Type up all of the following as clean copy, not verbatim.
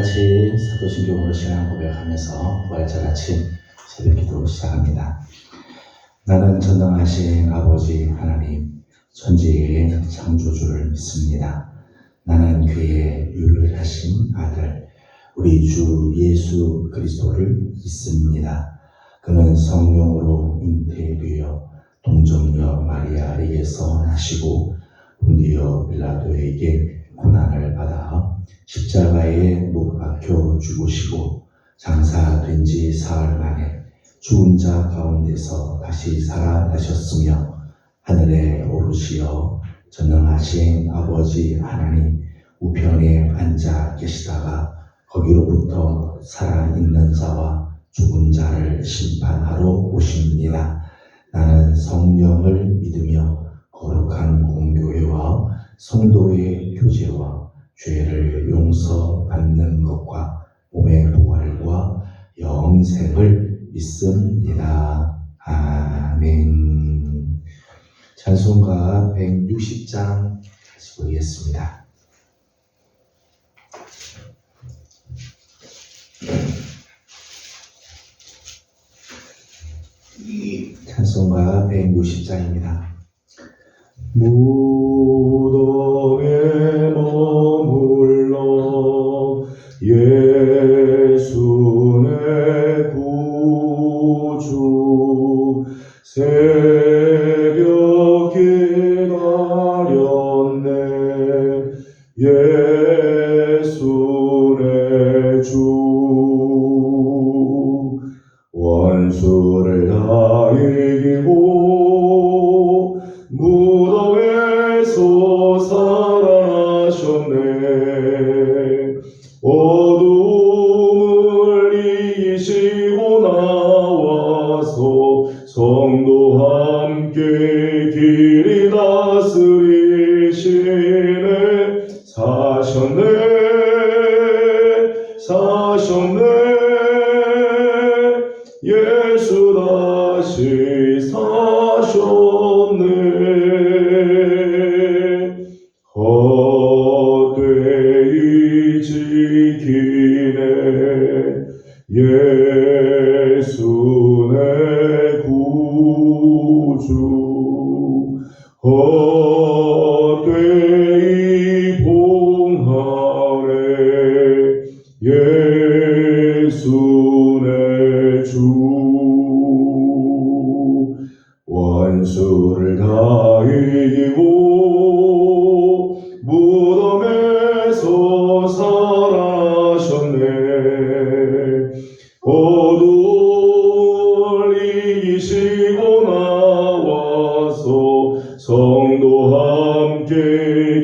같이 사도신경으로 신앙 고백하면서 부활절 아침 새벽기도 시작합니다. 나는 전능하신 아버지 하나님 천지의 창조주를 믿습니다. 나는 그의 유일하신 아들 우리 주 예수 그리스도를 믿습니다. 그는 성령으로 잉태되어 동정녀 마리아에게서 나시고 본디오 빌라도에게 고난을 받아 십자가에 못 박혀 죽으시고 장사된 지 사흘 만에 죽은 자 가운데서 다시 살아나셨으며 하늘에 오르시어 전능하신 아버지 하나님 우편에 앉아 계시다가 거기로부터 살아있는 자와 죽은 자를 심판하러 오십니다. 나는 성령을 믿으며 거룩한 공교회와 성도의 교제와 죄를 용서받는 것과 몸의 부활과 영생을 믿습니다. 아멘. 찬송가 160장 다시 보겠습니다. 찬송가 160장입니다. 무덤에 머물러 예수 내 구주 새벽 기다렸네 예수 내 주 원수를 다 이기고 무덤에서 살아나셨네 어둠을 이기시고 나와서 성도 함께 길이 다스리시네 사셨네 예수 다시 사셨네 헛되이 지키네 예수 내 구주 헛되이 봉하네 예수 내 주 원수를 다 이기고 무덤에서 살아나셨네 어둠을 이기시고 나와서 성도 함께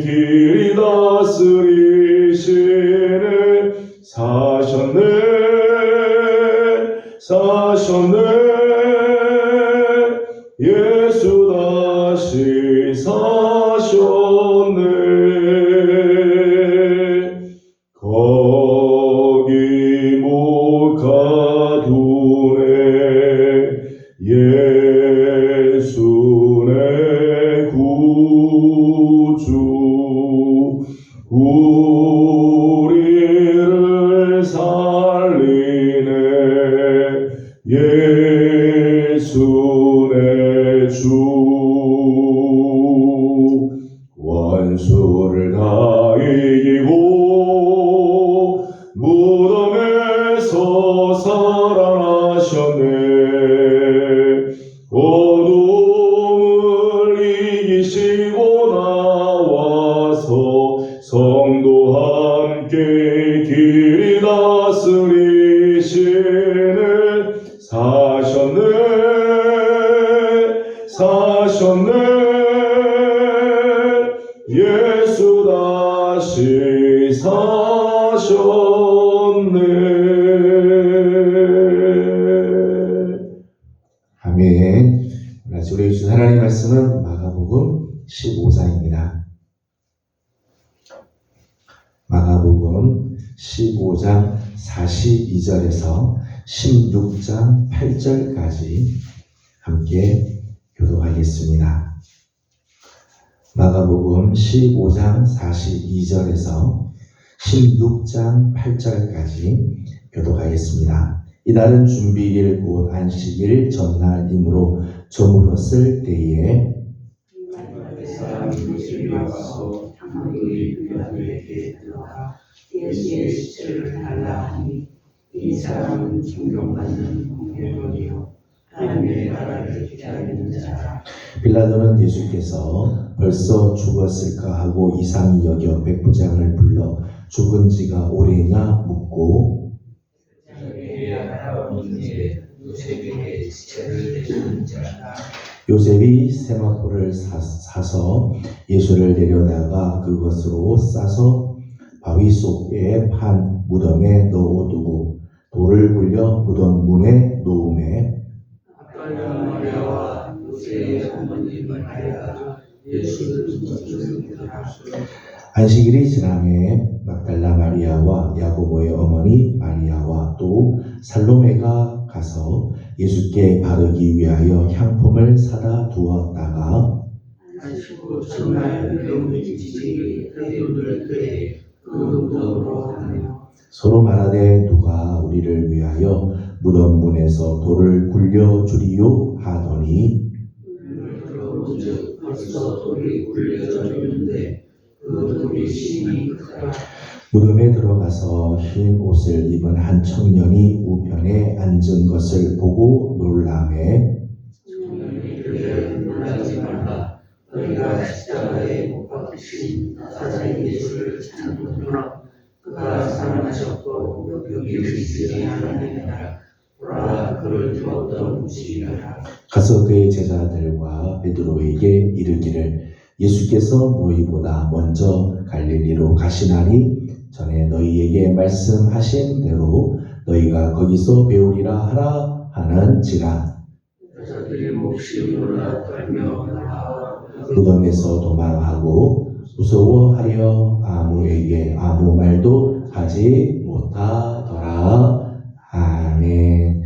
길이 다스리시네 사셨네 예수 다시 사셨네 거기 못 가두네 예수 내 구주 우리를 살리네 예수 내 주 원수를 다 이기고 무덤에서 살아나셨네 어둠을 이기시고 나와서 성도 함께 길이 다스리시네 사셨네 예수 다시 사셨네 아멘. 우리 주 하나님 말씀은 마가복음 15장입니다. 마가복음 15장 42절에서 16장 8절까지 함께 교독하겠습니다. 마가복음 15장 42절에서 16장 8절까지 교독하겠습니다. 이날은 준비일 곧 안식일 전날이므로 저물었을 때에 사람이 집에 와서 그의 빌라도에게 들어가 예수의 시체를 달라 하니 이 사람은 존경받는 공회원이요 하나님의 나라를 기다리는 자라. 빌라도는 예수께서 벌써 죽었을까 하고 이상히 여겨 백부장을 불러 죽은 지가 오래냐 묻고 요셉에게 시체를 내주는 자라. 요셉이 세마포를 사서 예수를 내려다가 그것으로 싸서 바위 속에 판 무덤에 넣어두고 돌을 굴려 무덤 문에 놓음에 마리아와 요셉의 어머니 마리아가 예수를 죽었습니다. 안식일이 지남에 막달라 마리아와 야고보의 어머니 마리아와 또 살로메가 가서 예수께 바르기 위하여 향품을 사다 두었다가 안식구 첫날 명의 지식이 그들을 그의 그 무덤으로 가며 서로 말하되 누가 우리를 위하여 무덤 문에서 돌을 굴려 주리요 하더니 들어본즉 벌써 돌이 굴려졌는데 그 돌이 심히 크더라. 무덤에 들어가서 흰 옷을 입은 한 청년이 우편에 앉은 것을 보고 놀라매 청년이 놀라지 말라. 너희가 십자가에 못 박히신 나사렛 예수를 찾는구나. 그가 살아나셨고 여기 계시지 않느니라. 보라 그를 두었던 곳이라. 가서 그의 제자들과 베드로에게 이르기를 예수께서 너희보다 먼저 갈릴리로 가시나니 전에 너희에게 말씀하신 대로 너희가 거기서 배우리라 하라 하는지라. 여자들이 몹시 놀라 떨며 나와 무덤에서 도망하고 무서워하여 아무에게 아무 말도 하지 못하더라. 아멘.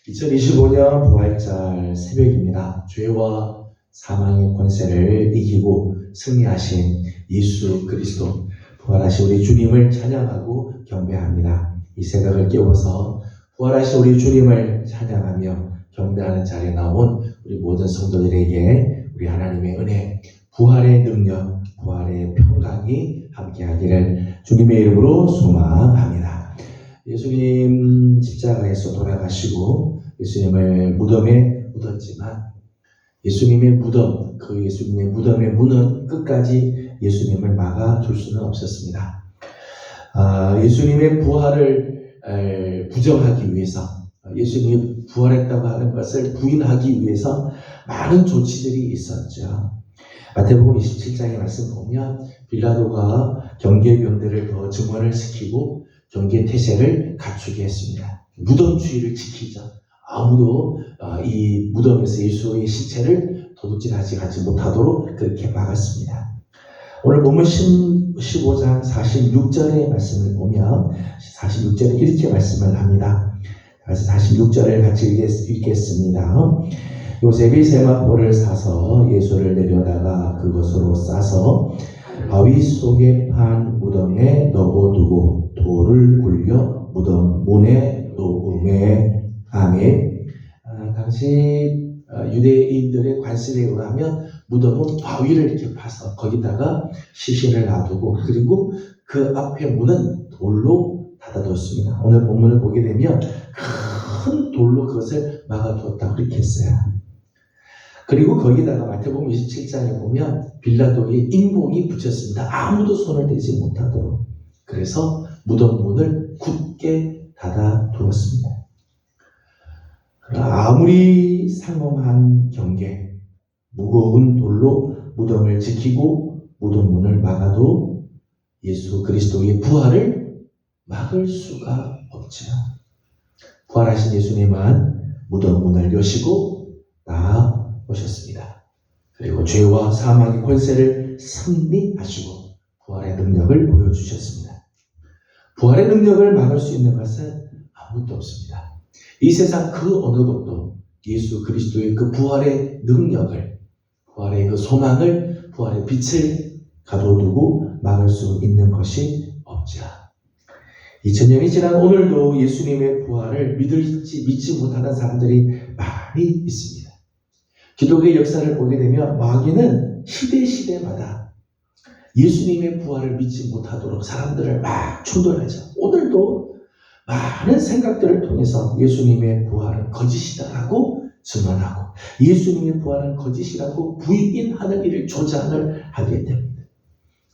2025년 부활절 새벽입니다. 죄와 사망의 권세를 이기고 승리하신 예수 그리스도 부활하신 우리 주님을 찬양하고 경배합니다. 이 새벽을 깨워서 부활하신 우리 주님을 찬양하며 경배하는 자리에 나온 우리 모든 성도들에게 우리 하나님의 은혜, 부활의 능력, 부활의 평강이 함께하기를 주님의 이름으로 소망합니다. 예수님 십자가에서 돌아가시고 예수님을 무덤에 묻었지만 예수님의 무덤, 그 예수님의 무덤의 문은 끝까지 예수님을 막아둘 수는 없었습니다. 예수님의 부활을 부정하기 위해서, 예수님이 부활했다고 하는 것을 부인하기 위해서 많은 조치들이 있었죠. 마태복음 27장의 말씀 보면 빌라도가 경계병들을 더 증언을 시키고 경계 태세를 갖추게 했습니다. 무덤 주의를 지키자. 아무도 이 무덤에서 예수의 시체를 도둑질하지 못하도록 그렇게 막았습니다. 오늘 본문 15장 46절의 말씀을 보면 46절에 이렇게 말씀을 합니다. 그래서 46절을 같이 읽겠습니다. 요셉이 세마포를 사서 예수를 내려다가 그것으로 싸서 바위 속에 판 무덤에 넣어두고 돌을 굴려 무덤 문에 놓음에 아멘. 당시 유대인들의 관습에 의하면 무덤은 바위를 이렇게 파서 거기다가 시신을 놔두고 그리고 그 앞에 문은 돌로 닫아뒀습니다. 오늘 본문을 보게 되면 큰 돌로 그것을 막아두었다고 그렇게 했어요. 그리고 거기다가 마태복음 27장에 보면 빌라도의 인봉이 붙였습니다. 아무도 손을 대지 못하도록. 그래서 무덤 문을 굳게 닫아두었습니다. 아무리 상엄한 경계, 무거운 돌로 무덤을 지키고 무덤 문을 막아도 예수 그리스도의 부활을 막을 수가 없죠. 부활하신 예수님은 무덤 문을 여시고 나아오셨습니다. 그리고 죄와 사망의 권세를 승리하시고 부활의 능력을 보여주셨습니다. 부활의 능력을 막을 수 있는 것은 아무것도 없습니다. 이 세상 그 어느 것도 예수 그리스도의 그 부활의 능력을, 부활의 그 소망을, 부활의 빛을 가둬두고 막을 수 있는 것이 없죠. 없자. 2000년이 지난 오늘도 예수님의 부활을 믿지 못하는 사람들이 많이 있습니다. 기독교의 역사를 보게 되면 마귀는 시대마다 예수님의 부활을 믿지 못하도록 사람들을 막 충돌하죠. 오늘도 많은 생각들을 통해서 예수님의 부활은 거짓이다라고 증언하고 예수님의 부활은 거짓이라고 부인하는 일을 조장을 하게 됩니다.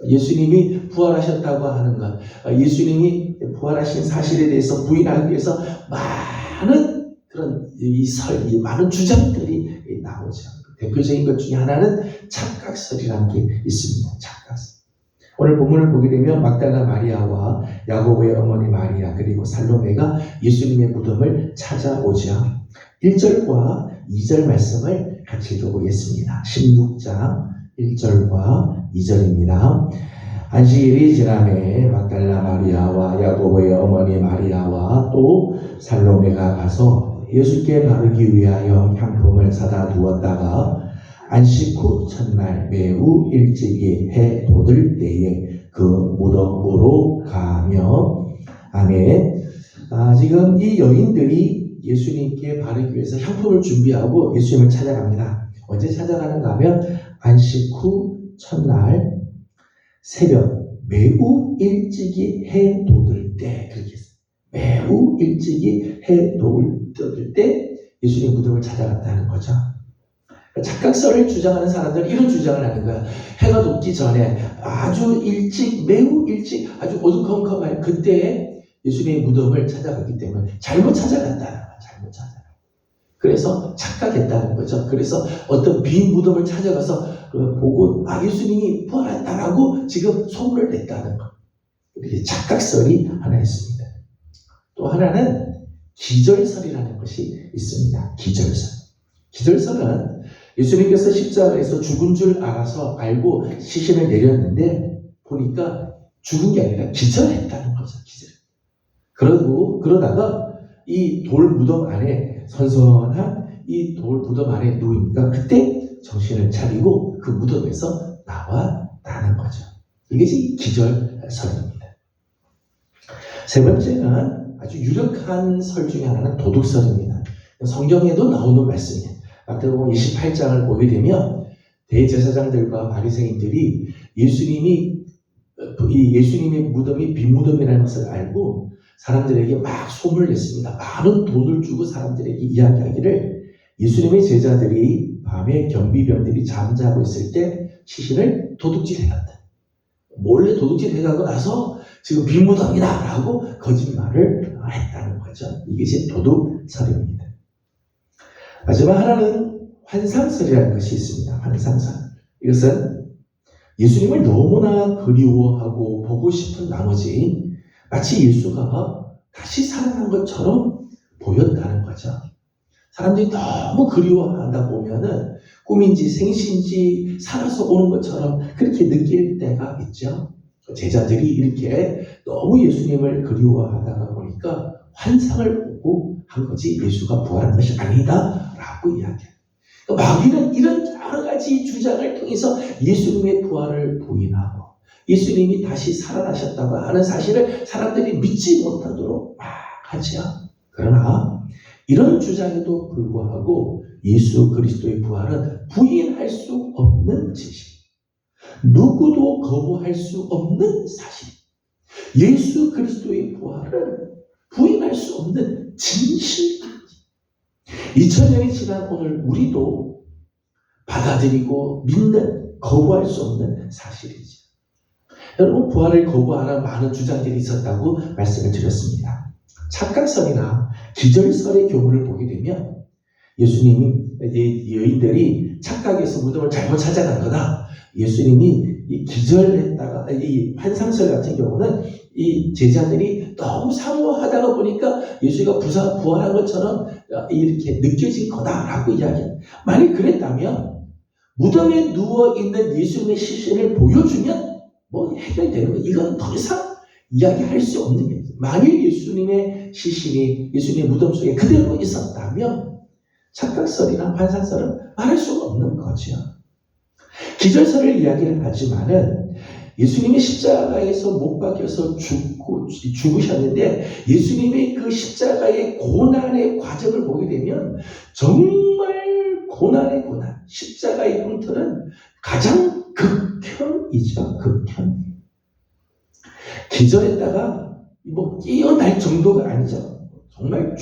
예수님이 부활하셨다고 하는 것, 예수님이 부활하신 사실에 대해서 부인하기 위해서 많은 그런 많은 주장들이 나오죠. 대표적인 것 중에 하나는 착각설이라는 게 있습니다. 착각설. 오늘 본문을 보게 되면 막달라 마리아와 야고보의 어머니 마리아 그리고 살로메가 예수님의 무덤을 찾아오죠. 1절과 2절 말씀을 같이 읽어보겠습니다. 16장 1절과 2절입니다. 안식일이 지남에 막달라 마리아와 야고보의 어머니 마리아와 또 살로메가 가서 예수께 바르기 위하여 향품을 사다 두었다가 안식 후 첫날 매우 일찍이 해 돋을 때에 그 무덤으로 가며 아멘. 지금 이 여인들이 예수님께 바르기 위해서 향품을 준비하고 예수님을 찾아갑니다. 언제 찾아가는가 하면 안식 후 첫날 새벽 매우 일찍이 해 돋을 때 그렇게 했어요. 매우 일찍이 해 돋을 때 예수님 무덤을 찾아갔다는 거죠. 착각설을 주장하는 사람들은 이런 주장을 하는 거야. 해가 돋기 전에 아주 일찍 매우 일찍 아주 어두컴컴할 그때에 예수님의 무덤을 찾아갔기 때문에 잘못 찾아갔다는 거야. 잘못 찾아갔다. 그래서 착각했다는 거죠. 그래서 어떤 빈 무덤을 찾아가서 보고 예수님이 부활했다라고 지금 소문을 냈다는 거. 이렇게 착각설이 하나 있습니다. 또 하나는 기절설이라는 것이 있습니다. 기절설은 예수님께서 십자가에서 죽은 줄 알고 시신을 내렸는데 보니까 죽은 게 아니라 기절했다는 거죠. 그러다가 이 돌 무덤 안에 선선한 이 돌 무덤 안에 누우니까 그때 정신을 차리고 그 무덤에서 나왔다는 거죠. 이것이 기절설입니다. 세 번째는 아주 유력한 설 중에 하나는 도둑설입니다. 성경에도 나오는 말씀이에요. 마태복음 28장을 보게 되면 대제사장들과 바리새인들이 예수님의 무덤이 빈 무덤이라는 것을 알고 사람들에게 막 소문을 냈습니다. 많은 돈을 주고 사람들에게 이야기하기를 예수님의 제자들이 밤에 경비병들이 잠자고 있을 때 시신을 도둑질 해갔다. 몰래 도둑질 해가고 나서 지금 빈 무덤이다 라고 거짓말을 했다는 거죠. 이것이 도둑설입니다. 마지막 하나는 환상설이라는 것이 있습니다. 환상설. 이것은 예수님을 너무나 그리워하고 보고 싶은 나머지 마치 예수가 다시 살아난 것처럼 보였다는 거죠. 사람들이 너무 그리워하다 보면은 꿈인지 생신지 살아서 오는 것처럼 그렇게 느낄 때가 있죠. 제자들이 이렇게 너무 예수님을 그리워하다가 보니까 환상을 보고 한 거지 예수가 부활한 것이 아니다 라고 이야기해요. 마귀는 이런 여러 가지 주장을 통해서 예수님의 부활을 부인하고 예수님이 다시 살아나셨다고 하는 사실을 사람들이 믿지 못하도록 막 하죠. 그러나 이런 주장에도 불구하고 예수 그리스도의 부활은 부인할 수 없는 진실, 누구도 거부할 수 없는 사실, 예수 그리스도의 부활은 부인할 수 없는 진실. 2000년이 지난 오늘 우리도 받아들이고 믿는, 거부할 수 없는 사실이죠. 여러분, 부활을 거부하는 많은 주장들이 있었다고 말씀을 드렸습니다. 착각설이나 기절설의 경우를 보게 되면 예수님이 여인들이 착각해서 무덤을 잘못 찾아간 거다. 예수님이 기절했다가 이 환상설 같은 경우는 이 제자들이 너무 사모하다가 보니까 예수가 부활한 것처럼 이렇게 느껴진 거다라고 이야기해요. 만약 그랬다면 무덤에 누워있는 예수님의 시신을 보여주면 뭐 해결되는 거예요. 이건 더 이상 이야기할 수 없는 거예요. 만일 예수님의 시신이 예수님의 무덤 속에 그대로 있었다면 착각설이나 환상설은 말할 수가 없는 거죠. 기절설을 이야기를 하지만은 예수님이 십자가에서 못 박혀서 죽으셨는데 예수님의 그 십자가의 고난의 과정을 보게 되면 정말 고난의 고난, 십자가의 형태는 가장 극현이죠. 극현. 기절했다가 뭐 깨어날 정도가 아니죠. 정말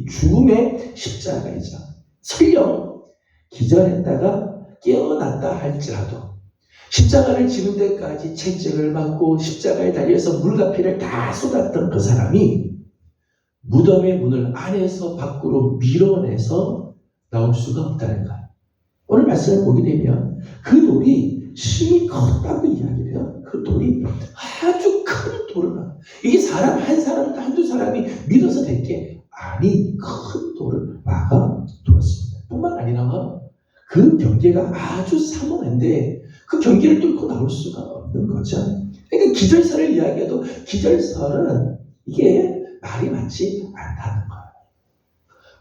죽음의 십자가이죠. 설령 기절했다가 깨어났다 할지라도 십자가를 지는 데까지 채찍을 맞고 십자가에 달려서 물과 피를 다 쏟았던 그 사람이 무덤의 문을 안에서 밖으로 밀어내서 나올 수가 없다는 거예요. 오늘 말씀을 보게 되면 그 돌이 힘이 컸다고 이야기를 해요. 그 돌이 아주 큰 돌을 이게 사람 한두 사람이 밀어서 될 게 아니 큰 돌을 막아 두었습니다. 뿐만 아니라 그 경계가 아주 삼엄한데 그 경계를 뚫고 나올 수가 없는 거죠. 그러니까 기절설을 이야기해도 기절설은 이게 말이 맞지 않다는 거예요.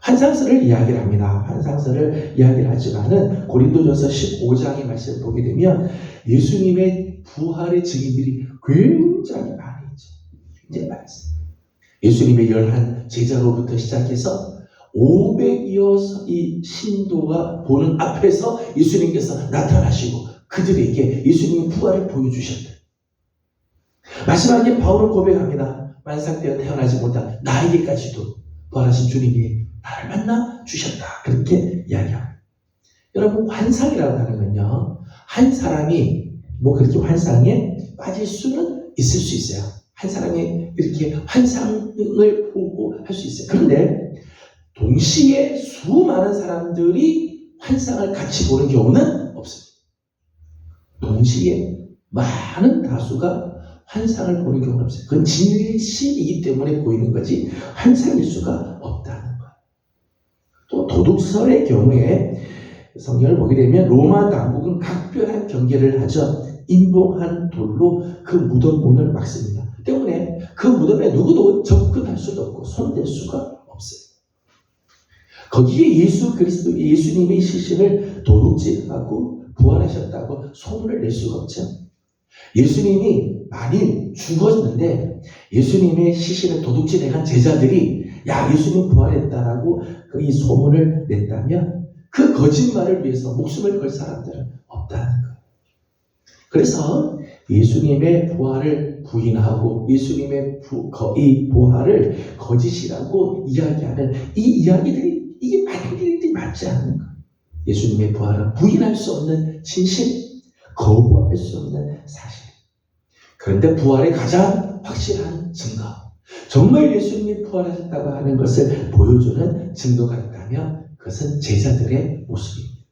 환상설을 이야기를 합니다. 환상설을 이야기를 하지만은 고린도전서 15장의 말씀을 보게 되면 예수님의 부활의 증인들이 굉장히 많이 있죠. 굉장히 많습니다. 예수님의 11 제자로부터 시작해서 500여 이 신도가 보는 앞에서 예수님께서 나타나시고 그들에게 예수님의 부활을 보여주셨다. 마지막에 바울은 고백합니다. 만상되어 태어나지 못한 나에게까지도 부활하신 주님이 나를 만나 주셨다. 그렇게 이야기합니다. 여러분 환상이라고 하는 건요. 한 사람이 뭐 그렇게 환상에 빠질 수는 있을 수 있어요. 한 사람이 이렇게 환상을 보고 할 수 있어요. 그런데 동시에 수많은 사람들이 환상을 같이 보는 경우는 없습니다. 동시에 많은 다수가 환상을 보는 경우는 없어요. 그건 진실이기 때문에 보이는 거지 환상일 수가 없다는 거예요. 또 도둑설의 경우에 성경을 보게 되면 로마 당국은 각별한 경계를 하죠. 인봉한 돌로 그 무덤 문을 막습니다. 때문에 그 무덤에 누구도 접근할 수도 없고 손댈 수가 없어요. 거기에 예수 그리스도 예수님의 시신을 도둑질하고 부활하셨다고 소문을 낼 수가 없죠. 예수님이 만일 죽었는데 예수님의 시신을 도둑질해간 제자들이 야 예수님 부활했다라고 이 소문을 냈다면 그 거짓말을 위해서 목숨을 걸 사람들은 없다는 거예요. 그래서 예수님의 부활을 부인하고 예수님의 이 부활을 거짓이라고 이야기하는 이 이야기들이 이게 말들이 맞지 않는 거예요. 예수님의 부활은 부인할 수 없는 진실, 거부할 수 없는 사실. 그런데 부활의 가장 확실한 증거, 정말 예수님이 부활하셨다고 하는 것을 보여주는 증거가 있다면 그것은 제자들의 모습입니다.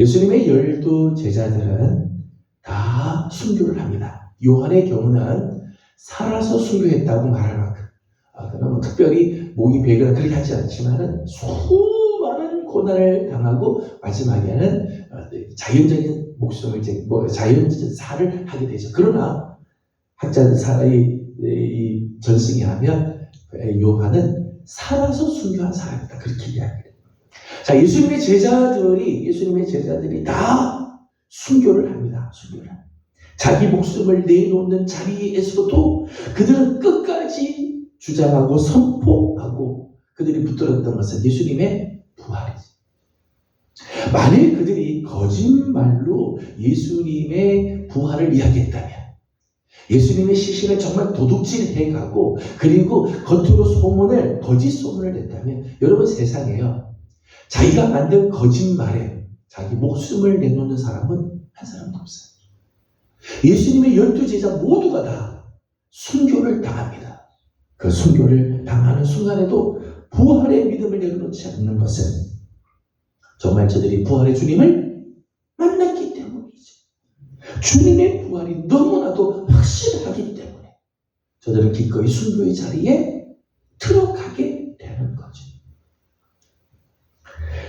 예수님의 12 제자들은 다 순교를 합니다. 요한의 경우는 살아서 순교했다고 말할 만큼 그러면 특별히 목이 베거나 그렇게 하지 않지만은 수많은 고난을 당하고 마지막에는 자연적인 목숨을 자연적인 살을 하게 되죠. 그러나 학자들 이 전승에 하면 요한은 살아서 순교한 사람이다 그렇게 이야기해요. 자, 예수님의 제자들이 다 순교를 합니다. 순교를 합니다. 자기 목숨을 내놓는 자리에서도 그들은 끝까지 주장하고 선포하고 그들이 붙들었던 것은 예수님의 부활이죠. 만일 그들이 거짓말로 예수님의 부활을 이야기했다면 예수님의 시신을 정말 도둑질해가고 그리고 겉으로 거짓 소문을 냈다면 여러분 세상에요. 자기가 만든 거짓말에 자기 목숨을 내놓는 사람은 한 사람도 없어요. 예수님의 12 제자 모두가 다 순교를 당합니다. 그 순교를 당하는 순간에도 부활의 믿음을 내려놓지 않는 것은 정말 저들이 부활의 주님을 만났기 때문이죠. 주님의 부활이 너무나도 확실하기 때문에 저들은 기꺼이 순교의 자리에 들어가게 되는 거죠.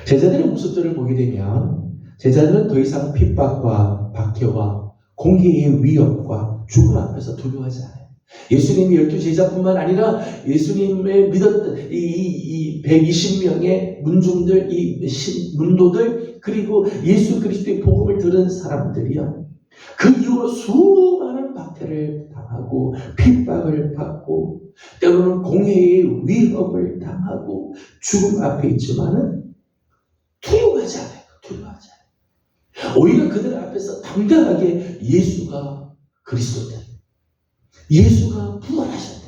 제자들의 모습들을 보게 되면 제자들은 더 이상 핍박과 박해와 공개의 위협과 죽음 앞에서 두려워하지 않아요. 예수님이 12 제자뿐만 아니라 예수님을 믿었던 이 120명의 문중들, 이 문도들, 그리고 예수 그리스도의 복음을 들은 사람들이요. 그 이후로 수많은 박해를 당하고 핍박을 받고 때로는 공회의 위협을 당하고 죽음 앞에 있지만은 두려워하지 않아요. 두려워하지 않아요. 오히려 그들 앞에서 당당하게 예수가 그리스도다. 예수가 부활하셨대.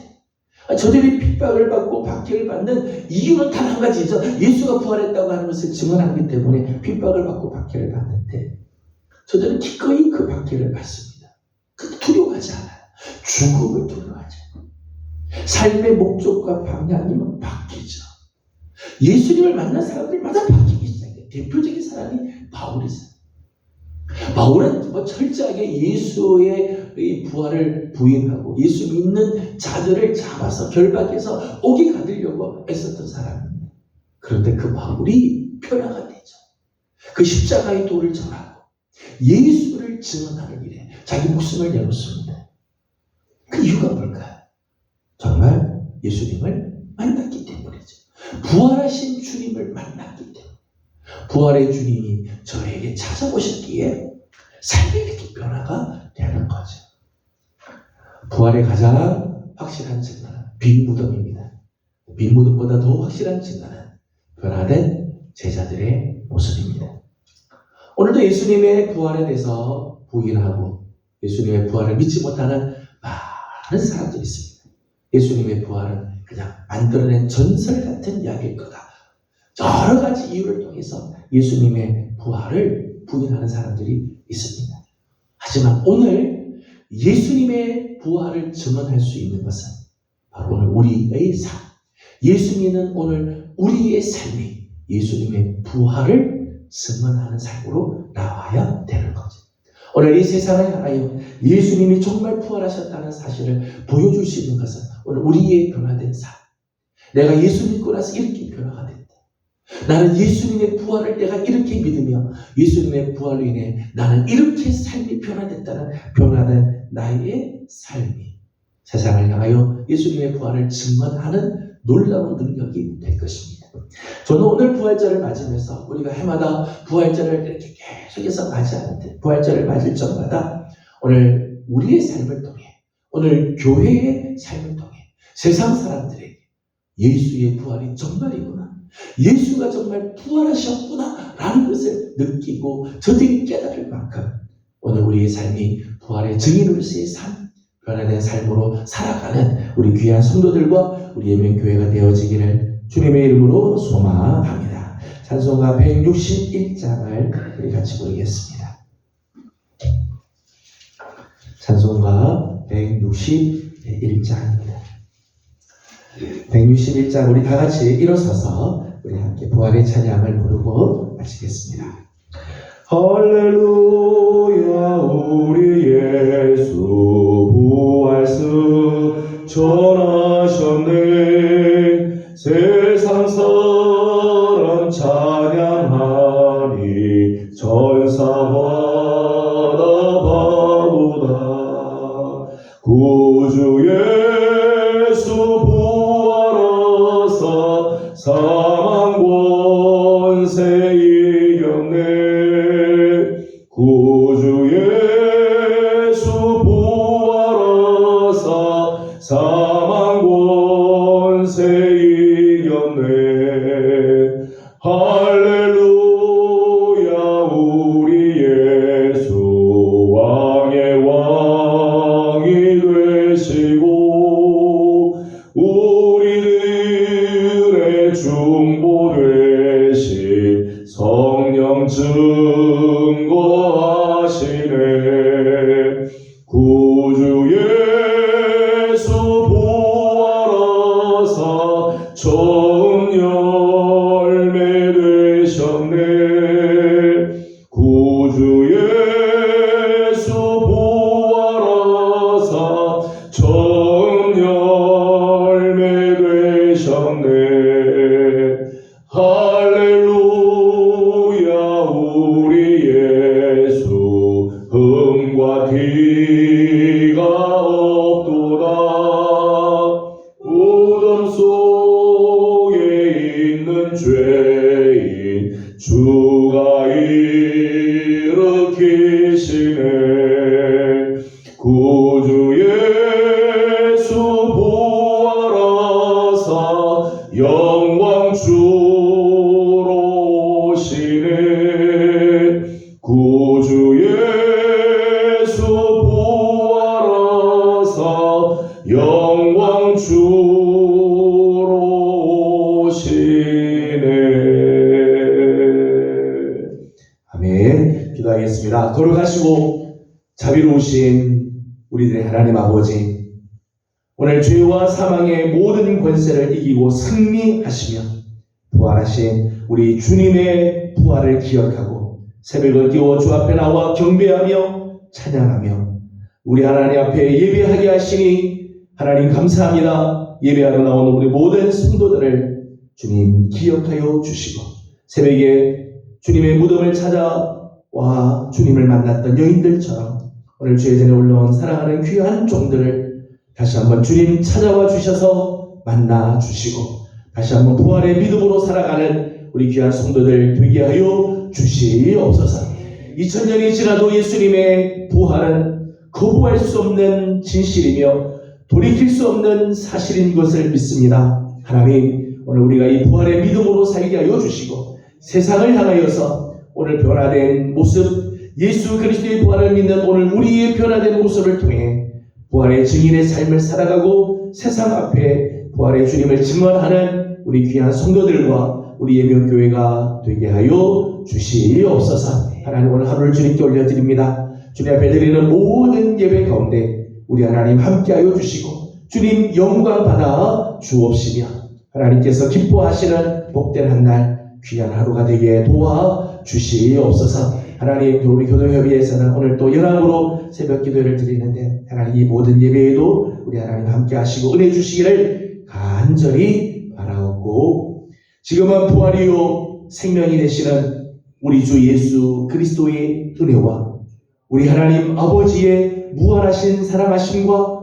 저들이 핍박을 받고 박해를 받는 이유는 단 한 가지죠. 예수가 부활했다고 하는 것을 증언하기 때문에 핍박을 받고 박해를 받는데 저들은 기꺼이 그 박해를 받습니다. 그 두려워하지 않아요. 죽음을 두려워하지 않아요. 삶의 목적과 방향이 막 바뀌죠. 예수님을 만난 사람들마다 바뀌기 시작해요. 대표적인 사람이 바울이죠. 바울은 철저하게 예수의 이 부활을 부인하고 예수 믿는 자들을 잡아서 결박해서 옥에 가두려고 애썼던 사람입니다. 그런데 그 바울이 변화가 되죠. 그 십자가의 도를 전하고 예수를 증언하는 일에 자기 목숨을 내놓습니다. 그 이유가 뭘까요? 정말 예수님을 만났기 때문이죠. 부활하신 주님을 만났기 때문에. 부활의 주님이 저에게 찾아오셨기에 삶이 이렇게 변화가 되는 거죠. 부활의 가장 확실한 증거는 빈 무덤입니다. 빈 무덤보다 더 확실한 증거는 변화된 제자들의 모습입니다. 오늘도 예수님의 부활에 대해서 부인하고 예수님의 부활을 믿지 못하는 많은 사람들이 있습니다. 예수님의 부활은 그냥 만들어낸 전설 같은 이야기일 거다. 여러 가지 이유를 통해서 예수님의 부활을 부인하는 사람들이 있습니다. 하지만 오늘 예수님의 부활을 증언할 수 있는 것은 바로 오늘 우리의 삶. 예수 믿는 오늘 우리의 삶이 예수님의 부활을 증언하는 삶으로 나와야 되는 거죠. 오늘 이 세상을 향하여 예수님이 정말 부활하셨다는 사실을 보여줄 수 있는 것은 오늘 우리의 변화된 삶. 내가 예수 믿고 나서 이렇게 변화가 됐다. 나는 예수님의 부활을 내가 이렇게 믿으며 예수님의 부활로 인해 나는 이렇게 삶이 변화됐다는 변화된 나의 삶이 세상을 향하여 예수님의 부활을 증언하는 놀라운 능력이 될 것입니다. 저는 오늘 부활절을 맞으면서 우리가 해마다 부활절을 이렇게 계속해서 맞이하는데 부활절을 맞을 적마다 오늘 우리의 삶을 통해 오늘 교회의 삶을 통해 세상 사람들에게 예수의 부활이 정말이구나. 예수가 정말 부활하셨구나 라는 것을 느끼고 저들이 깨달을 만큼 오늘 우리의 삶이 부활의 증인으로서의 삶, 변화된 삶으로 살아가는 우리 귀한 성도들과 우리 예명교회가 되어지기를 주님의 이름으로 소망합니다. 찬송가 161장을 우리 같이 부르겠습니다. 찬송가 161장입니다. 161장 우리 다 같이 일어서서 우리 함께 부활의 찬양을 부르고 마치겠습니다. 할렐루야 우리 예수 부활승 전하셨네. 세상 사람 찬양하니 전사마다 바보다. 구주 예수 부활하사 사망 권세 이겼네. 구주 예수 부활하사 사망 권세 이겼네. 할렐루야 우리 예수 왕의 왕이 되시고 우리들의 중보 되신 성령 증거하시네. 구주 예수 부활하사 처음 열매 되셨네. 구주 예수 부활하사 처음 열매 되셨네. 할렐루야 우리 예수 흠과 티가 없도다. 무덤 속에 있는 죄인 주가 일으키시네. 영광 주로 오시네 구주 예수 부활하사 영광 주로 오시네. 아멘. 기도하겠습니다. 걸어가시고 자비로우신 우리들의 하나님 아버지, 오늘 죄와 사망의 모든 권세를 이기고 승리하시며 부활하신 우리 주님의 부활을 기억하고 새벽을 깨워 주 앞에 나와 경배하며 찬양하며 우리 하나님 앞에 예배하게 하시니 하나님 감사합니다. 예배하러 나오는 우리 모든 성도들을 주님 기억하여 주시고 새벽에 주님의 무덤을 찾아와 주님을 만났던 여인들처럼 오늘 주의 전에 올라온 사랑하는 귀한 종들을 다시 한번 주님 찾아와 주셔서 만나 주시고 다시 한번 부활의 믿음으로 살아가는 우리 귀한 성도들 되게 하여 주시옵소서. 2000년이 지나도 예수님의 부활은 거부할 수 없는 진실이며 돌이킬 수 없는 사실인 것을 믿습니다. 하나님, 오늘 우리가 이 부활의 믿음으로 살게 하여 주시고 세상을 향하여서 오늘 변화된 모습, 예수 그리스도의 부활을 믿는 오늘 우리의 변화된 모습을 통해 부활의 증인의 삶을 살아가고 세상 앞에 부활의 주님을 증언하는 우리 귀한 성도들과 우리 예명교회가 되게 하여 주시옵소서. 하나님, 오늘 하루를 주님께 올려드립니다. 주님 앞에 드리는 모든 예배 가운데 우리 하나님 함께하여 주시고 주님 영광 받아 주옵시며 하나님께서 기뻐하시는 복된 한날 귀한 하루가 되게 도와 주시옵소서. 하나님, 우리 교동협의회에서는 오늘 또 연합으로 새벽 기도를 드리는데 하나님 이 모든 예배에도 우리 하나님 함께 하시고 은혜 주시기를 간절히 바라옵고 지금은 부활이요 생명이 되시는 우리 주 예수 그리스도의 은혜와 우리 하나님 아버지의 무한하신 사랑하심과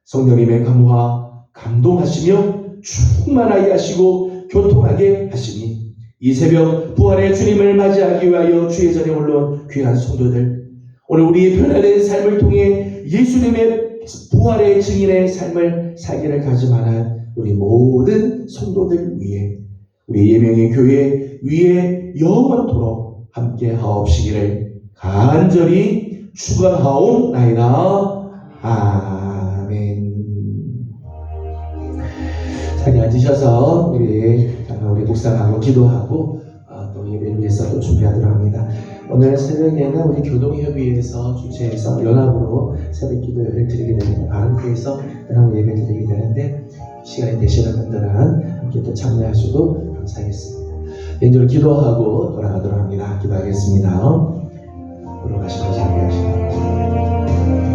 성령님의 감화 감동하시며 충만하게 하시고 교통하게 하시니 이 새벽 부활의 주님을 맞이하기 위하여 주의 전에 올라온 귀한 성도들, 오늘 우리의 변화된 삶을 통해 예수님의 부활의 증인의 삶을 살기를 다짐하는 우리 모든 성도들 위해 우리 예명의 교회 위에 영원토록 함께 하옵시기를 간절히 축원하옵나이다. 아멘. 자리에 앉으셔서 우리 묵상하고 기도하고 또 예배를 위해서 또 준비하도록 합니다. 오늘 새벽에는 우리 교동협의회에서 주최해서 연합으로 새벽 기도를 드리게 됩니다. 바른교회에서 연합 예배 드리게 되는데 시간이 되시는 분들은 함께 또 참여하셔도 감사하겠습니다. 개인적으로 기도하고 돌아가도록 합니다. 기도하겠습니다. 돌아가시고 자리하시고